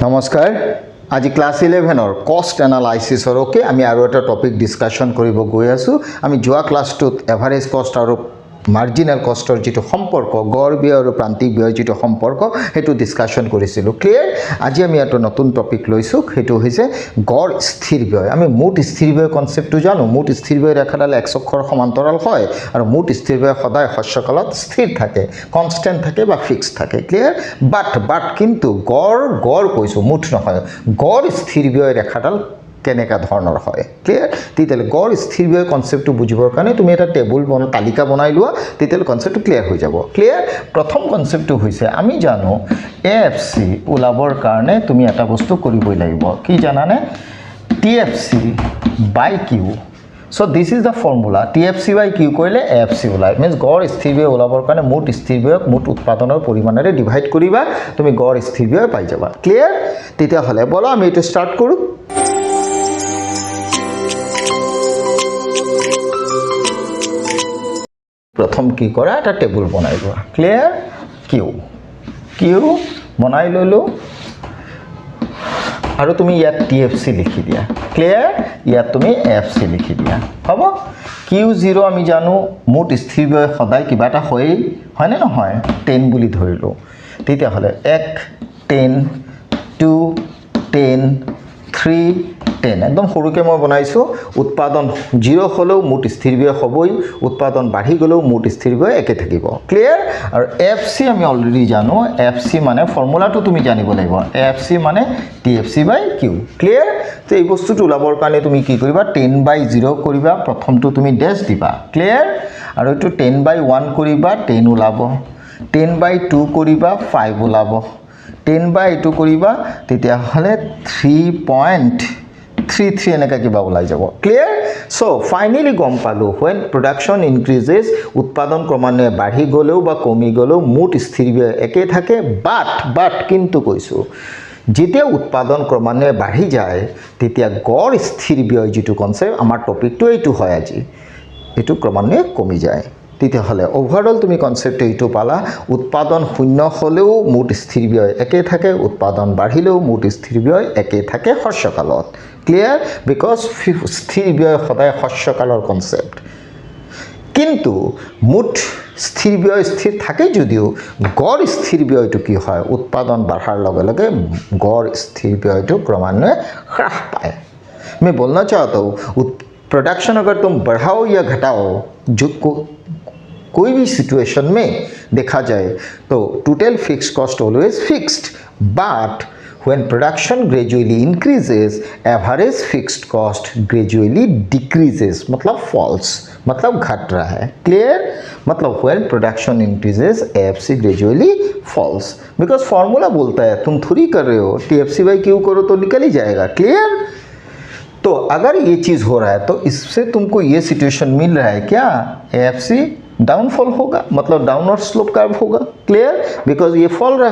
নমস্কাৰ আজি ক্লাস 11 কষ্ট এনালাইসিসৰ ওকে আমি আৰু এটা টপিক ডিসকাশন কৰিব গৈ আছো আমি যোৱা ক্লাসটোত এভাৰেজ কষ্ট আৰু মার্জিনাল কষ্টৰ যেটো সম্পৰ্ক গড় ব্যয় আৰু প্ৰান্তিক ব্যয় যেটো সম্পৰ্ক হেতু ডিসকাশন কৰিছিলো ক্লিয়াৰ আজি আমি এটা নতুন টপিক লৈছো হেতু হৈছে গড় স্থিৰ ব্যয় আমি মুঠ স্থিৰ ব্যয় কনসেপ্টটো জানো মুঠ স্থিৰ ব্যয় ৰেখাডাল x অক্ষৰ সমান্তৰাল হয় আৰু মুঠ স্থিৰ ব্যয় সদায় হস্যকালত স্থিৰ থাকে কনস্ট্যান্ট থাকে বা ফিক্স থাকে ক্লিয়াৰ বাট কিন্তু গড় কৈছো মুঠ নহয় গড় স্থিৰ ব্যয় ৰেখাডাল কেনেকা ধৰণৰ হয় ক্লিয়াৰ তেতিয়ালে গড় স্থিৰ ব্যয় কনসেপ্টটো বুজিবৰ কাৰণে তুমি এটা টেবুল তালিকা বনাই লোৱা তেতিয়ালে কনসেপ্টটো ক্লিয়াৰ হৈ যাব ক্লিয়াৰ প্ৰথম কনসেপ্টটো হৈছে আমি জানো এএফসি ওলাবৰ কাৰণে তুমি এটা বস্তু কৰিবই লাগিব কি জানানে TFC by Q so this is the formula TFC by Q কইলে AFC ওলাই means গড় স্থিৰ ব্যয় ওলাবৰ কাৰণে মুঠ স্থিৰ ব্যয়ক মুঠ উৎপাদনৰ পৰিমাণৰে ডিভাইড কৰিবা তুমি গড় স্থিৰ ব্যয় পাই যাবা ক্লিয়াৰ তেতিয়া হলে বলো আমি এটা স্টার্ট কৰো प्रथम की करा এটা টেবুল বনাই লোৱা ক্লিয়াৰ কিউ বনাই ললো আৰু তুমি ইয়াত টিএফসি লিখি দিয়া ক্লিয়াৰ ইয়াত তুমি এফসি লিখি দিয়া হ'ব Q0 আমি জানো মুঠ স্থিৰ ব্যয় সদায় কিবা এটা হয় নে নহয় 10 বুলি ধৰিলো তেতিয়া হলে 1 10 2 10 3 10 একদম সৰুকে মই বনাইছো উৎপাদন 0 হলেও মুঠ স্থিৰ ব্যয় হবই উৎপাদন বাঢ়ি গলেও মুঠ স্থিৰ ব্যয় একে থাকিব ক্লিয়াৰ আৰু এফসি আমি অলৰেডি জানো এফসি মানে ফৰ্মুলাটো তুমি জানিব লাগিব এফসি মানে টিএফসি বাই কিউ ক্লিয়াৰ তো এই বস্তুটো ওলাবৰ কাৰণে তুমি কি কৰিবা 10/0 কৰিবা প্ৰথমটো তুমি ড্যাশ দিবা ক্লিয়াৰ আৰু এটো 10/1 কৰিবা 10 ওলাব 10/2 কৰিবা 5 ওলাব 10/2 কৰিবা তেতিয়া হলে 3.33 এনেকা কিবা ওলাই যাব ক্লিয়াৰ সো ফাইনালি গম পালো when production increases উৎপাদন ক্ৰমান্বয়ে বাঢ়ি গলেও বা কমি গলেও মুঠ স্থিৰ ব্যয় একে থাকে বাট কিন্তু কৈছো যেতিয়া উৎপাদন ক্ৰমান্বয়ে বাঢ়ি যায় তেতিয়া গড় স্থিৰ ব্যয় যেটো কনসেপ্ট আমাৰ টপিকটো এইটো হয় আজি এটো ক্ৰমান্বয়ে কমি যায় তেতিয়া হলে ওভাৰঅল তুমি কনসেপ্ট এইটো পালা উৎপাদন শূন্য হলেও মুঠ স্থিৰ ব্যয় একে থাকে উৎপাদন বাঢ়িলেও মুঠ স্থিৰ ব্যয় একে থাকে হস্যকালত ক্লিয়াৰ বিকজ স্থিৰ ব্যয় সদায় হস্যকালৰ কনসেপ্ট কিন্তু মুঠ স্থিৰ ব্যয় স্থিৰ থাকে যদিও গড় স্থিৰ ব্যয়টো কি হয় উৎপাদন বাঢ়াৰ লগে লগে গড় স্থিৰ ব্যয়টো ক্ৰমান্বয়ে হ্ৰাস পায় मैं बोलना चाहता हूँ प्रोडक्शन अगर तुम बढ़ाओ या घटाओ जो कोई भी सिचुएशन में देखा जाए तो total fixed cost always fixed but when production gradually increases average fixed cost gradually decreases मतलब falls मतलब घट रहा है clear मतलब when production increases AFC gradually falls because formula बोलता है तुम थोड़ी कर रहे हो TFC by Q करो तो निकल ही जाएगा clear तो अगर ये चीज हो रहा है तो इससे तुमको ये सिचुएशन मिल रहा है क्या AFC डाउनफॉल होगा मतलब डाउनवर्ड स्लोप कर्व होगा क्लियर बिकॉज ये फॉल रहा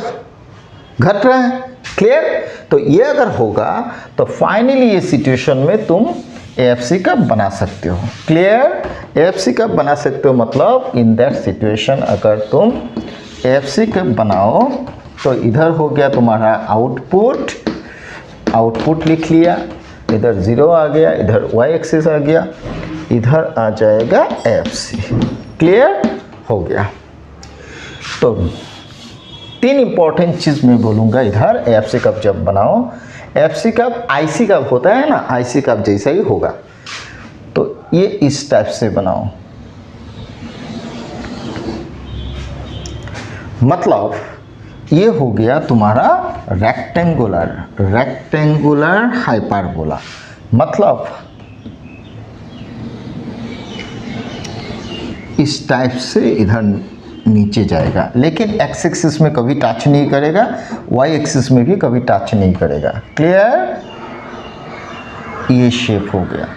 घट रहा है क्लियर तो ये अगर होगा तो फाइनली ये सिचुएशन में तुम AFC कब बना सकते हो क्लियर AFC कब बना सकते हो मतलब इन दैट सिचुएशन अगर तुम AFC कब बनाओ तो इधर हो गया तुम्हारा आउटपुट लिख लिया इधर 0 आ गया इधर y एक्सिस आ गया इधर आ जाएगा AFC क्लियर हो गया तो तीन इंपॉर्टेंट चीज मैं बोलूंगा इधर AFC कब जब बनाओ AFC कब IC कब होता है ना IC कब जैसा ही होगा तो ये इस टाइप से बनाओ मतलब ये हो गया तुम्हारा रेक्टेंगुलर हाइपरबोला मतलब इस टाइप से इधर नीचे जाएगा लेकिन x एक्सिस में कभी टच नहीं करेगा y एक्सिस में भी कभी टच नहीं करेगा क्लियर ये शेप हो गया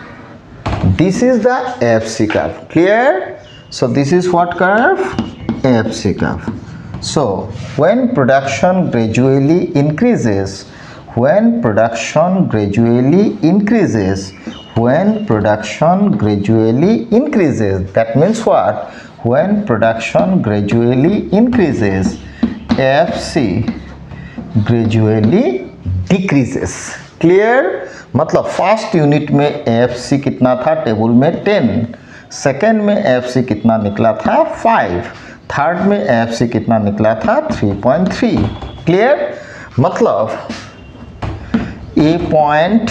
this is the AFC curve clear so this is what curve AFC curve so when production gradually increases that means what when production gradually increases AFC gradually decreases. Clear? मतलब first unit में AFC कितना था table में 10, second में AFC कितना निकला था 5, third में एएफसी कितना निकला था 3.3। क्लियर? मतलब A point,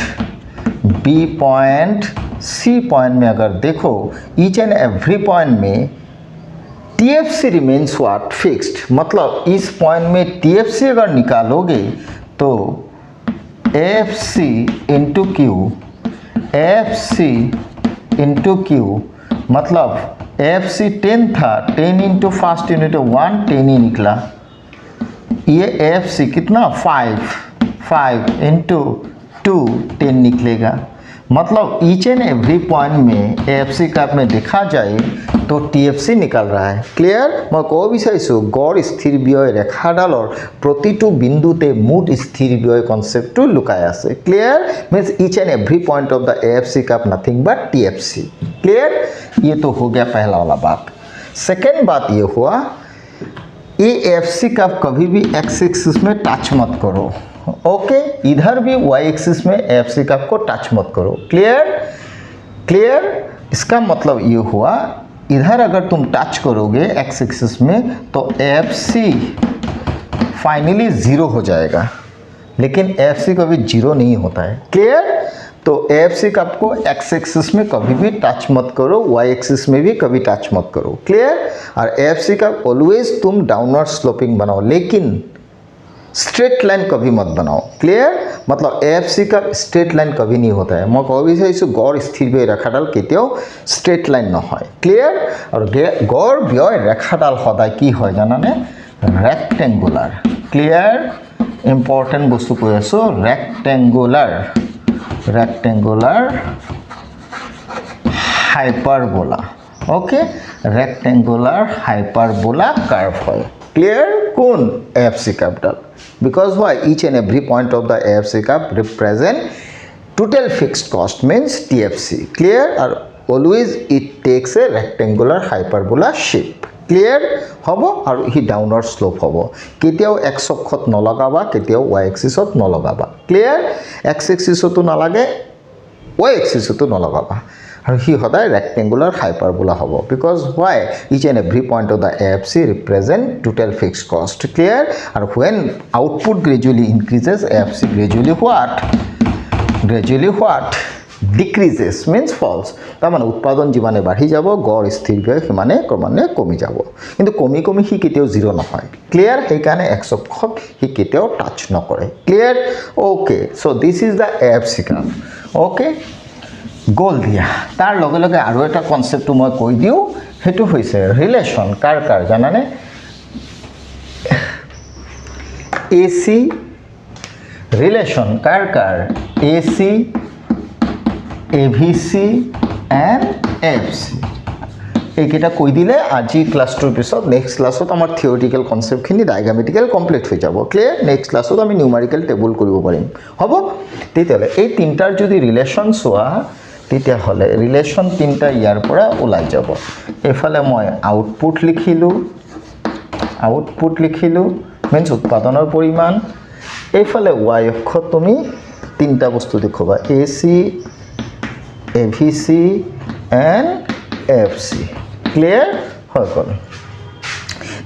B point, C point में अगर देखो ईच एंड एवरी पॉइंट में टीएफसी रिमेन्स व्हाट फिक्स्ड। मतलब इस पॉइंट में टीएफसी अगर निकालोगे तो FC into Q, FC into Q, मतलब एफसी 10 था, 10 इंटू फर्स्ट यूनिट 110 ही निकला। ये एफसी कितना 5 इंटू 2 10 निकलेगा। मतलब ईच एंड एवरी पॉइंट में एएफसी काप में देखा जाए तो टीएफसी निकल रहा है। क्लियर? मैं कब विचारिছোঁ गड़ स्थिर व्यय रेखाडाলৰ प्रतिটো बिंदुते मुठ स्थिर व्यय कन्सेप्टটো लुकाई আছে। Clear? Means each and every point of the AFC cup nothing but TFC. Clear? ये तो हो गया पहला वाला बात। सेकेंड बात ये हुआ ये एएफसी काप कभी भी एक्स एक्सिस में टच मत करो। ओके, इधर भी वाई एक्सिस में एएफसी काप को टच मत करो। क्लियर? क्लियर? इसका मतलब ये हुआ इधर अगर तुम टच करोगे एक्स एक्सिस में तो एएफसी फाइनली ज़ीरो हो जाएगा, लेकिन एएफसी कभी जीरो नहीं होता है। क्लियर? तो एएफसी काप को एक्स एक्सिस में कभी भी टच मत करो, वाई एक्सिस में भी कभी टच मत करो। क्लियर? और एएफसी काप ऑलवेज तुम डाउनवर्ड स्लोपिंग बनाओ, लेकिन स्ट्रेट लाइन कभी मत बनाओ। क्लियर? मतलब एएफसी का स्ट्रेट लाइन कभी नहीं होता है। मैं कब विचारिছোঁ गड़ स्थिर व्यय रेखाडाल केতিয়াও स्ट्रेट लाइन নহয়। क्लियर? और गड़ व्यय रेखाडाल सदाय की হয় জানানে? रेक्टेंगुलर। क्लियर? इम्पर्टेंट बस्तु কৈ আছোঁ, rectangular, rectangular hyperbola. Okay, rectangular hyperbola curve है। क्लियर? कौन? AFC capital. Because why? Each and every point of the AFC cup represent total fixed cost means TFC. Clear? Or always it takes a rectangular hyperbola shape. Clear? होबो और ही downward slope होबो। केতিয়াও x अक्षत नलगाबा, केতিয়াও y एक्सिसत नलगाबा। Clear? x एक्सिसतो नालागे, y एक्सिसतो नलगाबा। और ही सदाय रेक्टेंगुलर हाइपरबोला होबो। Because why? Each and every point of the AFC represent total fixed cost. Clear? और when output gradually increases AFC gradually what decreases means falls. तार माने उत्पादन जिमाने बाढ़ी যাব गड़ स्थिर व्यय सिमाने क्रमान्वये कमी যাব, किन्तु कमी कमी हि केতিয়াও जीरो নহয়। क्लियर? সেইকাৰণে एक्स अक्षक हि केতিয়াও टाच नकरे। Clear? Okay, so this is the AFC curve. Okay, गोल दिया तार लगे लगे आरो एटा कन्सेप्ट मैं কৈ দিওঁ, हेतु হৈছে रिलेशन कार कार জানানে? एसी रिलेशन कार कार एसी एभिसी एंड एफसी এইকেইটা কৈ দিলে আজি ক্লাছটোৰ পিছত নেক্সট ক্লাছত আমাৰ থিওৰিটিক্যাল কনসেপ্টখিনি ডায়াগ্ৰামেটিক্যাল কমপ্লিট হৈ যাব। ক্লিয়াৰ? নেক্সট ক্লাছত আমি নিউমাৰিক্যাল টেবুল কৰিব পাৰিম। হ'ব? তেতিয়াহ'লে এই তিনটাৰ যদি ৰিলেশ্যন চোৱা তেতিয়াহ'লে ৰিলেশ্যন তিনটা ইয়াৰ পৰা ওলাই যাব। এফালে মই আউটপুট লিখিলোঁ মিন্স উৎপাদনৰ পৰিমাণ। এইফালে ওয়াই অক্ষত তুমি তিনটা বস্তু দেখুৱা AC ABC and FC. Clear? हो गल।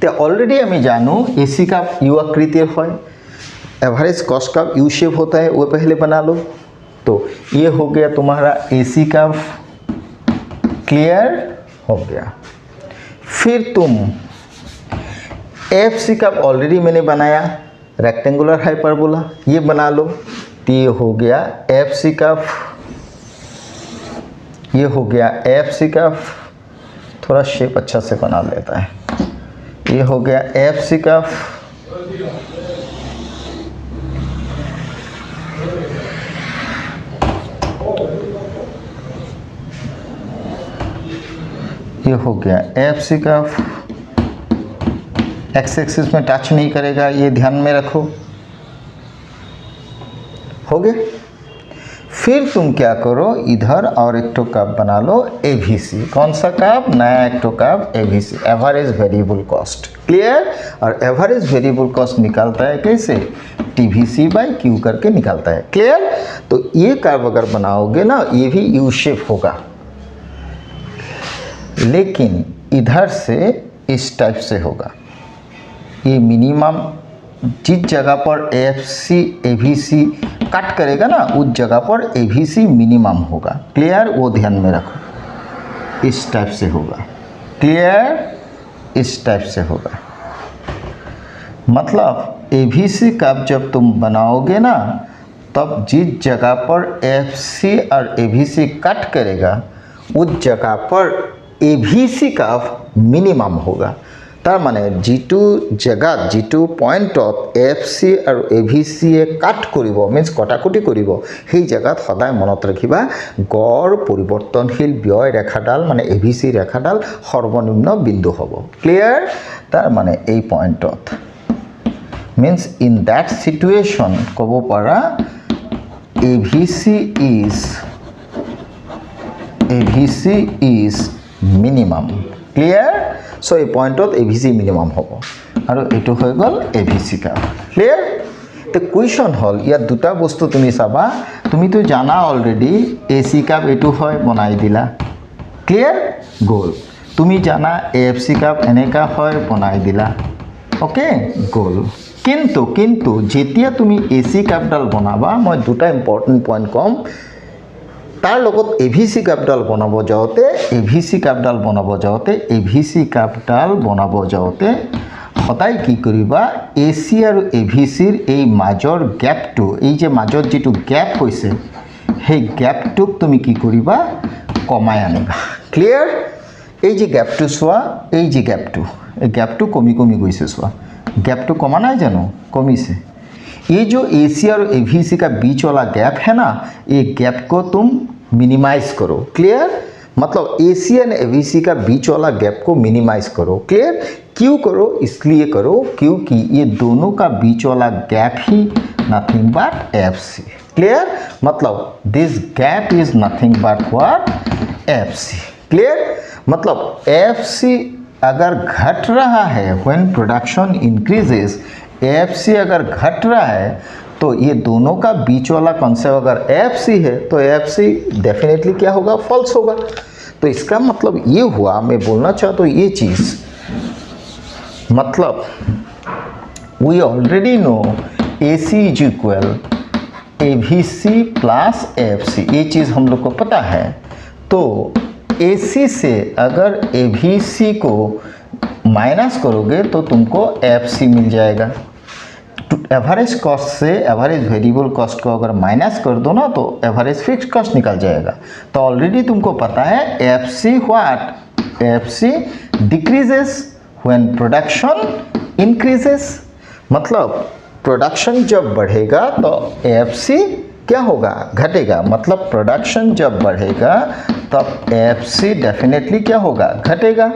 तो ऑलरेडी हमें जानूँ एसी कप यू आकृतिर है, average cost cup U shape होता है, वो पहले बना लो। तो ये हो गया तुम्हारा एसी कप। क्लियर? हो गया। फिर तुम एफसी कप ऑलरेडी मैंने बनाया, रेक्टेंगुलर हाइपरबोला, ये बना लो। तो ये हो गया एफसी कप, ये हो गया एफसी कप। थोड़ा शेप अच्छा से बना लेता है। ये हो गया एफसी कप। ये हो गया एफसी कप। एक्स एक्सिस में टच नहीं करेगा, ये ध्यान में रखो। हो गया। फिर तुम क्या करो, इधर और एक तो कर्व बना लो एवीसी। कौन सा कर्व? नया एक तो curve AVC, average variable cost. Clear? और एवरेज वेरिएबल कॉस्ट निकालता है कैसे? टीवीसी बाई क्यू करके निकालता है। क्लियर? तो ये कर्व अगर बनाओगे ना, ये भी यू शेप होगा, लेकिन इधर से इस टाइप से होगा। ये मिनिमम जिस जगह पर एएफसी एवीसी कट करेगा ना, उस जगह पर एवीसी मिनिमम होगा। क्लियर? वो ध्यान में रखो। इस टाइप से होगा। क्लियर? इस टाइप से होगा। मतलब एवीसी कर्व जब तुम बनाओगे ना, तब जिस जगह पर एएफसी और एवीसी कट करेगा, उस जगह पर एवीसी कर्व मिनिमम होगा। तार माने जिटू जगह जिटू पॉइंटत एएफसी और एवीसी काट करिब मीन्स कटाकटी करिब, সেই জায়গাত সদায় মনত ৰাখিবা গড় পৰিৱৰ্তনশীল ব্যয় ৰেখাডাল মানে এভিসি ৰেখাডাল সৰ্বনিম্ন বিন্দু হ'ব। ক্লিয়াৰ? তাৰ মানে এই পইণ্টত मीन्स इन दैट सिचुएशन कब पारा एभिसि इज मिनिमम। क्लियर? सो ये पॉइंटत एभिसि मिनिमम हम और यू हो गल एभिसि कर्व। क्लियर? तो क्वेश्चन हल इतना दुटा बस्तु तुम चाबा, तुम तो जाना अलरेडी एसी कर्व यू है बनाई दिला। क्लियर? गल। तुम जाना एएफसी कर्व एनेका है बनाई दिला। ओके गल। किंतु किंतु जेतिया तुम एसी कर्वडाल बनाबा, मैं दुटा इम्पर्टेन्ट पॉइंट कम, तार लगत एभिसि कर्वडाल बनाब जाते एभिसि कर्वडाल बनाब जाते एभिसि कर्वडाल बनाब जाते सदाय कि करिबा एसी और एभिसिर এই মাজৰ গ্যাপটো, এই যে মাজত যেটো গ্যাপ হৈছে, সেই গ্যাপটোক তুমি কি করিবা? কমাই আনিবা। ক্লিয়ার? এই যে গ্যাপটো চোৱা, এই যে গ্যাপটো, এই গ্যাপটো কমি কমি গৈছে চোৱা, গ্যাপটো কমা নাই জানো? कमीसे। ये जो एसी और एवीसी का बीच वाला गैप है ना, ये गैप को तुम मिनिमाइज करो। क्लियर? मतलब एसी एंड एवीसी का बीच वाला गैप को मिनिमाइज करो। क्लियर? क्यों करो? इसलिए करो क्योंकि ये दोनों का बीच वाला गैप ही नथिंग बट एफसी। क्लियर? मतलब this gap is nothing but what? AFC. Clear? मतलब एफसी अगर घट रहा है व्हेन प्रोडक्शन इंक्रीजेस, एएफसी अगर घट रहा है तो ये दोनों का बीच वाला कॉन्सेप्ट अगर एएफसी है तो एएफसी डेफिनेटली क्या होगा? फॉल्स होगा। तो इसका मतलब ये हुआ, मैं बोलना चाहता हूँ ये चीज़, मतलब we already know AC is equal AVC plus AFC, ये चीज़ हम लोग को पता है। तो एसी से अगर एवीसी को माइनस करोगे तो तुमको एएफसी मिल जाएगा। एवरेज कॉस्ट से एवरेज वेरिएबल कॉस्ट को अगर माइनस कर दो ना तो एवरेज फिक्स कॉस्ट निकल जाएगा। तो ऑलरेडी तुमको पता है AFC what? AFC decreases when production increases. मतलब प्रोडक्शन जब बढ़ेगा तो एएफसी क्या होगा? घटेगा। मतलब प्रोडक्शन जब बढ़ेगा तब एएफसी डेफिनेटली क्या होगा? घटेगा।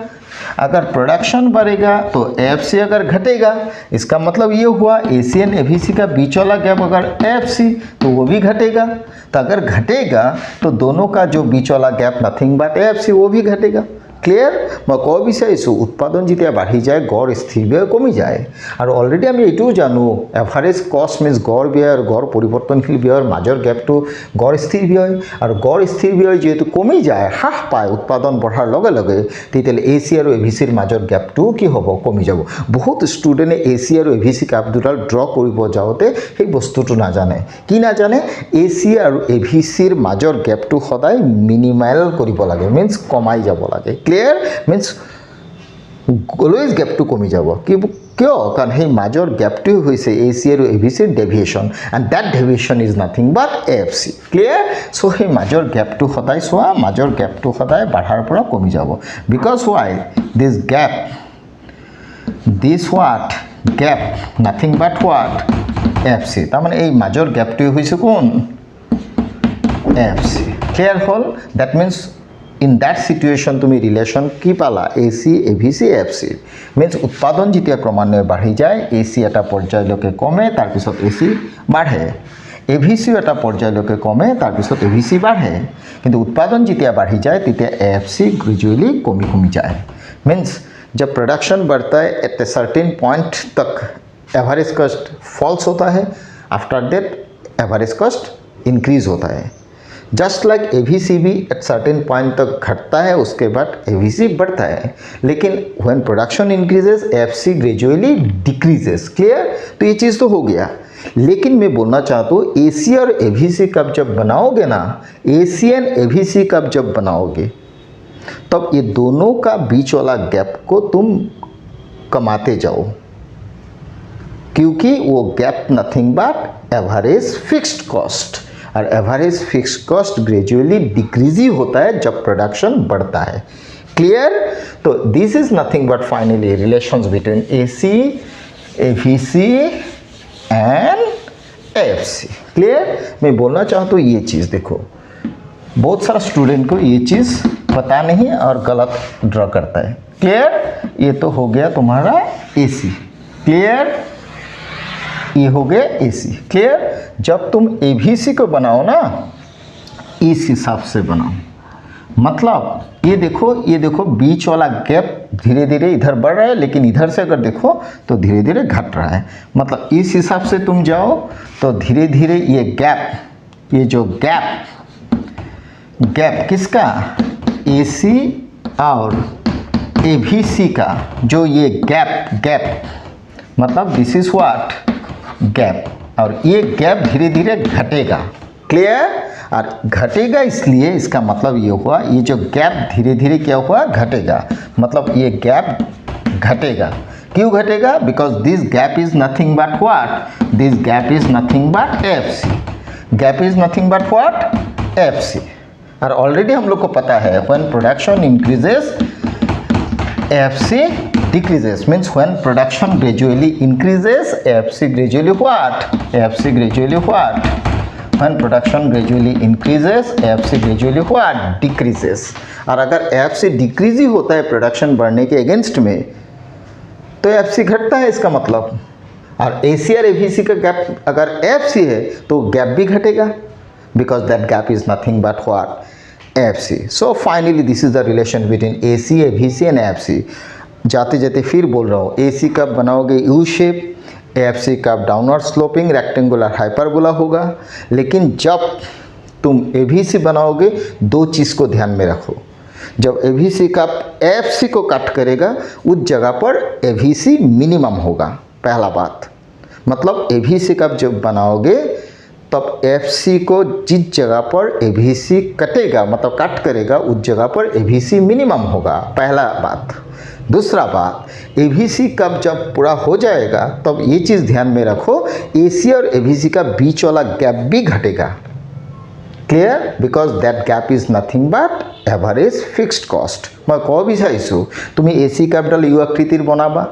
अगर प्रोडक्शन बढ़ेगा तो एएफसी अगर घटेगा, इसका मतलब ये हुआ एसी एंड एवीसी का बीच वाला गैप अगर एएफसी तो वो भी घटेगा। तो अगर घटेगा तो दोनों का जो बीच वाला गैप नथिंग बट एएफसी वो भी घटेगा। क्लियर? मैं कब विचारिছোঁ उत्पादन যেতিয়া বাঢ়ি যায় গড় স্থিৰ ব্যয় কমি যায়। আৰু অলৰেডি আমি এইটোও জানো এভাৰেজ কষ্ট মিন্স গড় ব্যয় আৰু গড় পৰিৱৰ্তনশীল ব্যয়ৰ মাজৰ গেপটো গড় স্থিৰ ব্যয়। আৰু গড় স্থিৰ ব্যয় যেহেতু কমি যায়, হ্ৰাস পায় উৎপাদন বঢ়াৰ লগে লগে, তেতিয়াহ'লে এচি আৰু এভিচিৰ মাজৰ গেপটোও কি হ'ব? কমি যাব। বহুত ষ্টুডেণ্টে এচি আৰু এভিচি কাপ দুডাল ড্ৰ কৰিব যাওঁতে সেই বস্তুটো নাজানে। কি নাজানে? এচি আৰু এভিচিৰ মাজৰ গেপটো সদায় মিনিমাইল কৰিব লাগে, মিন্স কমাই যাব লাগে। क्लियर? मीन्स अलवेज गैप तो कमी যাব। क्यों? कारण সেই মাজৰ গেপটো হৈছে এসি আৰু এভিচিৰ deviation and that deviation is nothing but AFC. Clear? So সেই মাজৰ গেপটো সদায় চোৱা, মাজৰ গেপটো সদায় বাঢ়াৰ পৰা কমি যাব। বিকজ হোৱাই দিস গেপ, দিস হোৱাট? গেপ নাথিং বাট হোৱাট? এএফসি। তাৰমানে এই মাজৰ গেপটো হৈছে কোন? এএফসি। ক্লিয়াৰ হ'ল? That means in that situation तुम रिलेशन कि पाला एसी एभिसि एएफसी मीन्स उत्पादन जितना क्रमान्वये बढ़ी जाए एसी एटा पर्यायলৈকে कमे तार पिছত एसी बढ़े। এভিসিও এটা পৰ্যায়লৈকে কমে, তাৰপিছত এভিসি বাঢ়ে, কিন্তু উৎপাদন যেতিয়া বাঢ়ি যায় তেতিয়া এএফসি গ্रेजुअली कमी যায়। मीन्स जब प्रोडक्शन बढ़ता है एट ए सर्टेन पॉइंट तक एवरेज कॉस्ट फॉल्स होता है, after that average cost increase होता है। जस्ट लाइक एवीसी भी एट सर्टेन पॉइंट तक घटता है, उसके बाद एवीसी बढ़ता है, लेकिन when production increases AFC gradually decreases. Clear? तो ये चीज़ तो हो गया, लेकिन मैं बोलना चाहता हूँ एसी और एवीसी कब जब बनाओगे ना, एसी एंड एवीसी कब जब बनाओगे तब ये दोनों का बीच वाला गैप को तुम कमाते जाओ, क्योंकि वो gap nothing but average fixed cost, और average fixed cost gradually decrease ही होता है जब प्रोडक्शन बढ़ता है। क्लियर? तो this is nothing but finally relations between AC, AVC and AFC. Clear? मैं बोलना चाहता हूँ ये चीज़ देखो, बहुत सारा स्टूडेंट को ये चीज़ पता नहीं और गलत ड्रॉ करता है। क्लियर? ये तो हो गया तुम्हारा एसी। क्लियर? ये हो गया एसी। क्लियर? जब तुम एवीसी को बनाओ ना, इस हिसाब से बनाओ, मतलब ये देखो बीच वाला गैप धीरे धीरे इधर बढ़ रहा है, लेकिन इधर से अगर देखो तो धीरे धीरे घट रहा है। मतलब इस हिसाब से तुम जाओ तो धीरे धीरे ये गैप, ये जो गैप किसका, एसी और एवीसी का जो ये गैप मतलब दिस इज व्हाट गैप, और ये गैप धीरे धीरे घटेगा। क्लियर? और घटेगा इसलिए इसका मतलब ये हुआ, ये जो गैप धीरे धीरे क्या हुआ, घटेगा, मतलब ये गैप घटेगा। क्यों घटेगा? Because this gap is nothing but what, this gap is nothing but AFC, gap is nothing but what, AFC. और ऑलरेडी हम लोग को पता है when production increases AFC decreases, means when production gradually increases AFC gradually what, AFC gradually what, when production gradually increases AFC gradually what, decreases। और अगर AFC decrease ही होता है प्रोडक्शन बढ़ने के अगेंस्ट में तो AFC घटता है, इसका मतलब। और AC और AVC का गैप अगर AFC है तो गैप भी घटेगा, because that gap is nothing but what, AFC। So finally this is the relation between AC, AVC and AFC। जाते जाते फिर बोल रहा हूँ, एसी कब बनाओगे यू शेप, एएफसी कब डाउनवर्ड स्लोपिंग रेक्टेंगुलर हाइपरबोला होगा। लेकिन जब तुम एवीसी बनाओगे दो चीज़ को ध्यान में रखो, जब एवीसी कब एएफसी को कट करेगा उस जगह पर एवीसी मिनिमम होगा, पहला बात। मतलब एवीसी कब जब बनाओगे तब एएफसी को जिस जगह पर एवीसी कटेगा मतलब कट करेगा उस जगह पर एवीसी मिनिमम होगा, पहला बात। दूसरा बात, एवीसी कब जब पूरा हो जाएगा तब ये चीज़ ध्यान में रखो, एसी और एवीसी का बीच वाला गैप भी घटेगा। Clear? Because that gap is nothing but average fixed cost. मैं कह विचारिছোঁ তুমি এসি ক্যাপিটাল ইউ আকৃতিৰ বনাবা,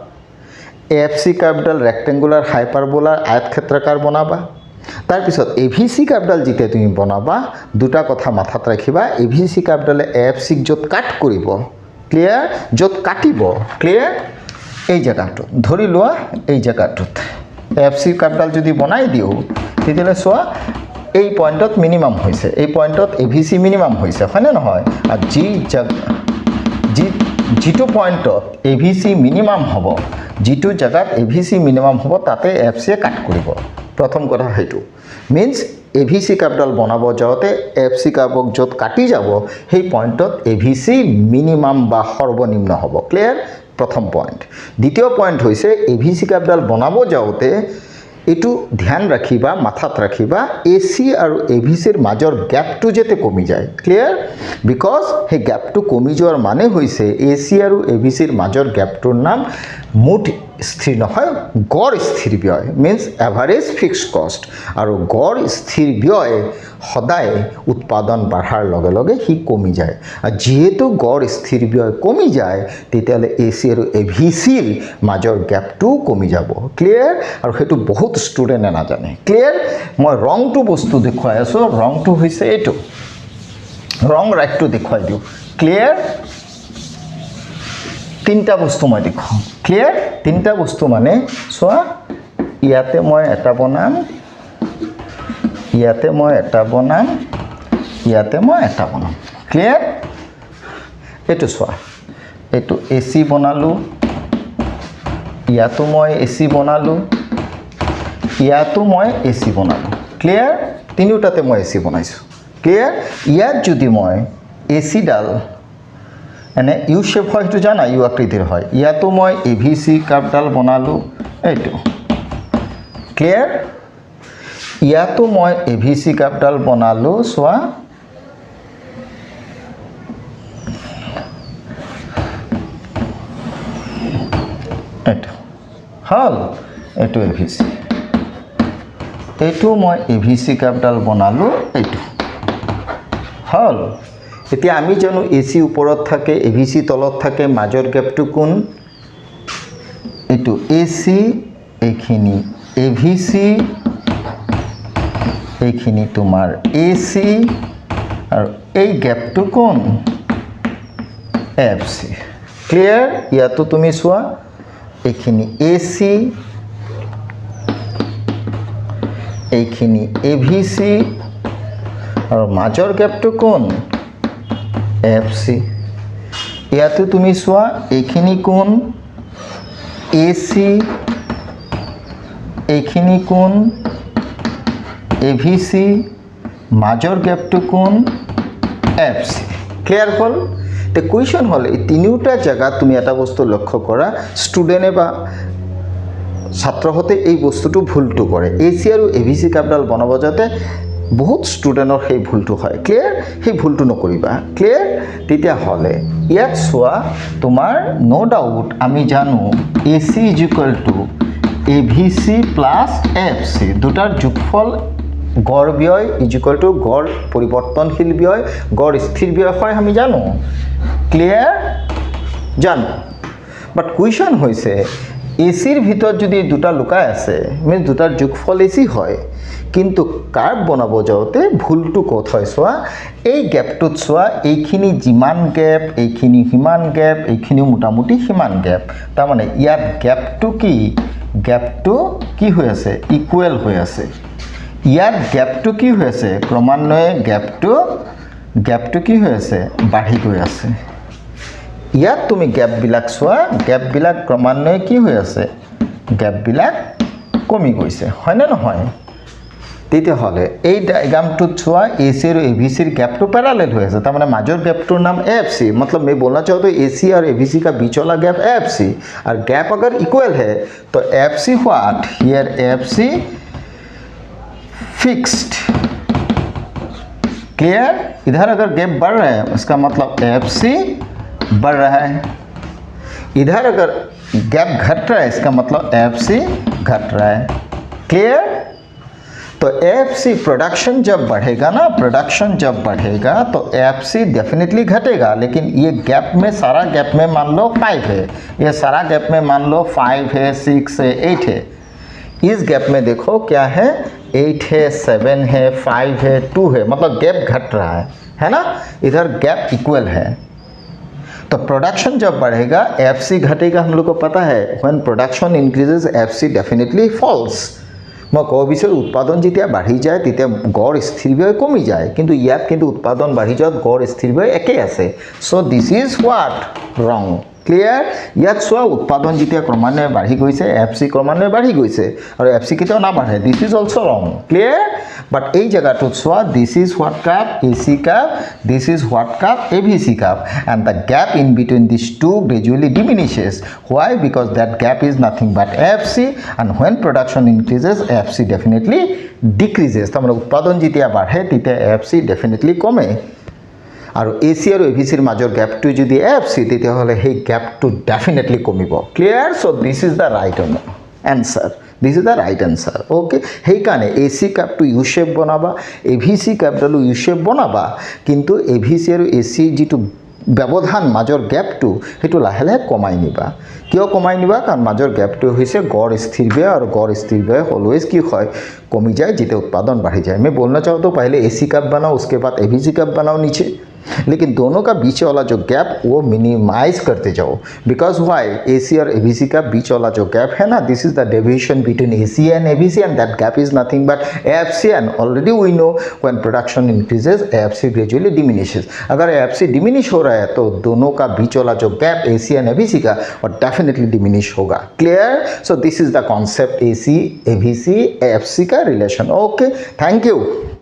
এএফসি ক্যাপিটাল ৰেক্টেংগুলাৰ হাইপাৰবোলাৰ আয়তক্ষেত্ৰাকাৰ বনাবা। তাৰপিছত এভিসি ক্যাপিটাল যেতিয়া তুমি বনাবা দুটা কথা মাথাত ৰাখিবা, এভিসি ক্যাপিটালে এএফসিক য'ত কাট কৰিব, ক্লিয়াৰ, য'ত কাটিব, ক্লিয়াৰ, এই জেগাটোত ধৰি লোৱা, এই জেগাটোত এএফসি ক্যাপিটাল যদি বনাই দিওঁ তেতিয়াহ'লে চোৱা এই পইণ্টত মিনিমাম হৈছে, এই পইণ্টত এভিসি মিনিমাম হৈছে, হয়নে নহয়? আৰু যিটো পইণ্টত এভিসি মিনিমাম হ'ব, যিটো জেগাত এভিসি মিনিমাম হ'ব তাতে এএফচিয়ে কাট কৰিব। প্ৰথম কথা সেইটো মিন্স এভিসি ক্যাপিটাল বনাব যাওঁতে এএফসি কাৰ্বক য'ত কাটি যাব সেই পইণ্টত এভিসি মিনিমাম বা সৰ্বনিম্ন হ'ব। ক্লিয়াৰ? প্ৰথম পইণ্ট। দ্বিতীয় পইণ্ট হৈছে এভিসি ক্যাপিটাল বনাব যাওঁতে এইটো ধ্যান ৰাখিবা, মাথাত ৰাখিবা, এসি আৰু এভিসিৰ মাজৰ গেপটো যাতে কমি যায়। ক্লিয়াৰ? বিকজ সেই গেপটো কমি যোৱাৰ মানে হৈছে এসি আৰু এভিসিৰ মাজৰ গেপটোৰ নাম মুঠ স্থিৰ নহয়, গড় স্থিৰ ব্যয়, মিন্স এভাৰেজ ফিক্সড কষ্ট। আৰু গড় স্থিৰ ব্যয় সদায় উৎপাদন বাঢ়াৰ লগে লগে সি কমি যায়। আৰু যিহেতু গড় স্থিৰ ব্যয় কমি যায় তেতিয়াহ'লে এসি আৰু এভিসিৰ মাজৰ গেপটোও কমি যাব। ক্লিয়াৰ? আৰু সেইটো বহুত ষ্টুডেণ্টে নাজানে। ক্লিয়াৰ? মই ৰংটো বস্তু দেখুৱাই আছোঁ, ৰংটো হৈছে এইটো, ৰং ৰাইটটো দেখুৱাই দিওঁ। ক্লিয়াৰ? তিনিটা বস্তু মই দেখুৱাওঁ। ক্লিয়াৰ? তিনিটা বস্তু মানে চোৱা, ইয়াতে মই এটা বনাম, ইয়াতে মই এটা বনাম, ইয়াতে মই এটা বনাম। ক্লিয়াৰ? এইটো চোৱা, এইটো AC বনালোঁ, ইয়াতো মই AC বনালোঁ, ইয়াতো মই AC বনালোঁ। ক্লিয়াৰ? তিনিওটাতে মই AC বনাইছোঁ। ক্লিয়াৰ? ইয়াত যদি মই AC ডাল এনে ইউ শেপ হয় সেইটো জানা, ইউ আকৃতিৰ হয়, ইয়াতো মই AVC কাৰ্ভডাল বনালোঁ, এইটো। ক্লিয়াৰ? ইয়াতো মই AVC কাৰ্ভডাল বনালোঁ, চোৱা। এইটো হ'ল, এইটো AVC, এইটো মই AVC কাৰ্ভডাল বনালোঁ, এইটো হ'ল। এতিয়া আমি জানো AC ওপৰত থাকে, AVC তলত থাকে, মাজৰ গেপটো কোন? এইটো AC, এইখিনি AVC, এইখিনি তোমাৰ AC, আৰু এই গেপটো কোন? FC। ক্লিয়াৰ? ইয়াতো তুমি চোৱা, এইখিনি AC, এইখিনি AVC, আৰু মাজৰ গেপটো কোন? FC। ইয়াতো তুমি চোৱা, এইখিনি কোন? AC, এইখিনি কোন? AVC, মাজৰ গেপটো কোন? FC। ক্লিয়াৰ হ'ল? তে কুৱেশ্যন হ'ল এই তিনিওটা জেগাত তুমি এটা বস্তু লক্ষ্য কৰা, ষ্টুডেণ্টে বা ছাত্ৰহঁতে এই বস্তুটো ভুলটো কৰে। AC আৰু AVC কাৰ্ভডাল বনাব যাওঁতে বহুত ষ্টুডেণ্টৰ সেই ভুলটো হয়। ক্লিয়াৰ? সেই ভুলটো নকৰিবা। ক্লিয়াৰ? তেতিয়াহ'লে ইয়াত চোৱা, তোমাৰ ন' ডাউট আমি জানো AC is equal to AVC plus FC, দুটাৰ যোগফল গড় ব্যয় ইজ ইকুৱেল টু গড় পৰিৱৰ্তনশীল ব্যয়, গড় স্থিৰ ব্যয় হয়, আমি জানো। ক্লিয়াৰ? জানো। বাট কুৱেশ্যন হৈছে ACৰ ভিতৰত যদি দুটা লুকাই আছে, মিনছ দুটাৰ যোগফল AC হয়, কিন্তু কাৰ্ভ বনাব যাওঁতে ভুলটো ক'ত হয় চোৱা, এই গেপটোত চোৱা, এইখিনি যিমান গেপ, এইখিনি সিমান গেপ, এইখিনিও মোটামুটি সিমান গেপ। তাৰমানে ইয়াত গেপটো কি? গেপটো কি হৈ আছে? ইকুৱেল হৈ আছে। ইয়াত গেপটো কি হৈ আছে? ক্ৰমান্বয়ে গেপটো কি হৈ আছে? বাঢ়ি গৈ আছে। ইয়াত তুমি গেপবিলাক চোৱা, গেপবিলাক ক্ৰমান্বয়ে কি হৈ আছে? গেপবিলাক কমি গৈছে, হয়নে নহয়? তেতিয়াহ'লে এই ডায়াগ্ৰামটোত চোৱা, AC আৰু AVCৰ গেপটো পেৰালেল হৈ আছে, তাৰমানে মাজৰ গেপটোৰ নাম AFC। मतलब मैं बोलना चाहूँ तो AC और AVC का बीच वाला गैप AFC, और गैप अगर इक्वल है तो AFC what? Here AFC fixed. Clear? इधर अगर गैप बढ़ रहा है उसका मतलब AFC बढ़ रहा है, इधर अगर गैप घट रहा है इसका मतलब AFC घट रहा है। क्लियर? तो AFC प्रोडक्शन जब बढ़ेगा ना, प्रोडक्शन जब बढ़ेगा तो AFC डेफिनेटली घटेगा, लेकिन ये गैप में सारा गैप में मान लो 5 है, ये सारा गैप में मान लो 5 है, 6 है, 8 है। इस गैप में देखो क्या है? 8 है, 7 है, 5 है, 2 है, मतलब गैप घट रहा है ना? इधर गैप इक्वल है। तो प्रोडक्शन जब बढ़ेगा AFC घटेगा, हम लोग को पता है। When production increases AFC definitely falls. मैं कब বিচাৰো উৎপাদন যেতিয়া বাঢ়ি যায় তেতিয়া গড় স্থিৰ ব্যয় কমি যায়, কিন্তু ইয়াত কিন্তু উৎপাদন বাঢ়ি যাওঁত গড় স্থিৰ ব্যয় একেই আছে। So this is what? ৰং। ক্লিয়াৰ? ইয়াত চোৱা, উৎপাদন যেতিয়া ক্ৰমান্বয়ে বাঢ়ি গৈছে, AFC ক্ৰমান্বয়ে বাঢ়ি গৈছে, আৰু AFC কেতিয়াও নাবাঢ়ে। This is also' wrong. Clear? But এই জেগাটোত চোৱা, this is what curve? AC curve. This is what curve? AVC curve. And the gap in between this two gradually diminishes. Why? Because that gap is nothing but AFC, and when production increases AFC definitely decreases. তাৰমানে উৎপাদন যেতিয়া বাঢ়ে তেতিয়া AFC definitely কমে, আৰু AC আৰু AVCৰ মাজৰ গেপটো যদি AFC, তেতিয়াহ'লে সেই গেপটো ডেফিনেটলি কমিব। ক্লিয়াৰ? চ' this is the right answer. This is the right answer. Okay, সেইকাৰণে AC কাপটো ইউ শ্বেপ বনাবা, AVC কাপডালো ইউ শ্বেপ বনাবা, কিন্তু AVC আৰু AC যিটো ব্যৱধান, মাজৰ গেপটো, সেইটো লাহে লাহে কমাই নিবা। কিয় কমাই নিবা? কাৰণ মাজৰ গেপটো হৈছে গড় স্থিৰ ব্যয়, और गौर स्थिर व्यय ऑलवेज की হয় कमी जाए जितने उत्पादन बढ़ी जाए। मैं बोलना चाहता हूँ पहले AC कप बनाओ, उसके बाद AVC कप बनाओ नीचे। लेकिन दोनों का बीच वाला जो गैप वो मिनिमाइज करते जाओ, बिकॉज वाई AC और ABC का बीच वाला जो गैप है ना, this is the deviation between AC and ABC and that gap is nothing but AFC and already we know when production increases AFC gradually diminishes. अगर AFC डिमिनिश हो रहा है तो दोनों का बीच वाला जो गैप AC एंड ABC का और डेफिनेटली डिमिनिश होगा। Clear? So this is the concept AC ABC AFC का रिलेशन। Okay, thank you.